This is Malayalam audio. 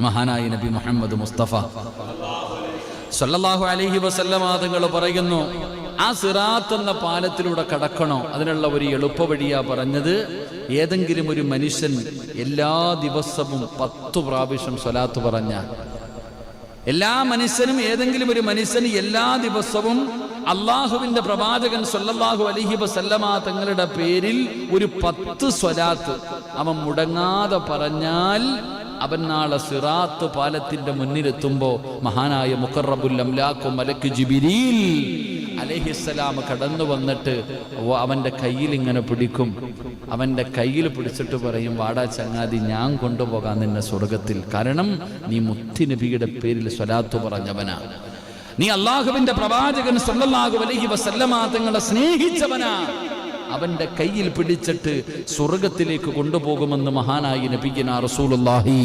മഹാനായ നബി മുഹമ്മദ് മുസ്തഫ സല്ലല്ലാഹു അലൈഹി വസല്ലമ തങ്ങൾ പറയുന്നു, ആ സിറാത്ത് എന്ന പാലത്തിലൂടെ കടക്കണോ, അതിനുള്ള ഒരു എളുപ്പവഴിയാ പറഞ്ഞത്. ഏതെങ്കിലും ഒരു മനുഷ്യൻ എല്ലാ ദിവസവും 10 പ്രാവശ്യം സ്വലാത്ത് പറഞ്ഞാൽ, ഏതെങ്കിലും ഒരു മനുഷ്യന് എല്ലാ ദിവസവും അള്ളാഹുവിന്റെ പ്രവാചകൻ സല്ലല്ലാഹു അലൈഹി വസല്ലമ തങ്ങളുടെ പേരിൽ ഒരു 10 സ്വലാത്ത് അവൻ മുടങ്ങാതെ പറഞ്ഞാൽ, അവൻ നാളെ സിറാത്ത് പാലത്തിന്റെ മുന്നിലെത്തുമ്പോ മഹാനായ മുഖറബുൽ അംലാഖ് മലക്ക് ജിബ്രീൽ അലൈഹിസ്സലാം കടന്നു വന്നിട്ട് അവന്റെ കയ്യിൽ ഇങ്ങനെ പിടിക്കും. അവന്റെ കയ്യിൽ പിടിച്ചിട്ട് പറയും, വാടാ ചങ്ങാതി, ഞാൻ കൊണ്ടുപോകാൻ നിന്നെ സ്വർഗത്തിൽ. കാരണം നീ മുത്തുനബിയുടെ പേരിൽ സ്വലാത്ത് പറഞ്ഞവനാ, നീ അള്ളാഹുവിന്റെ പ്രവാചകൻ സല്ലല്ലാഹു അലൈഹി വസല്ലമ തങ്ങളെ സ്നേഹിച്ചവനാ. അവന്റെ കയ്യിൽ പിടിച്ചിട്ട് സ്വർഗത്തിലേക്ക് കൊണ്ടുപോകുമെന്ന് മഹാനായ നബിയുനാ റസൂലുള്ളാഹി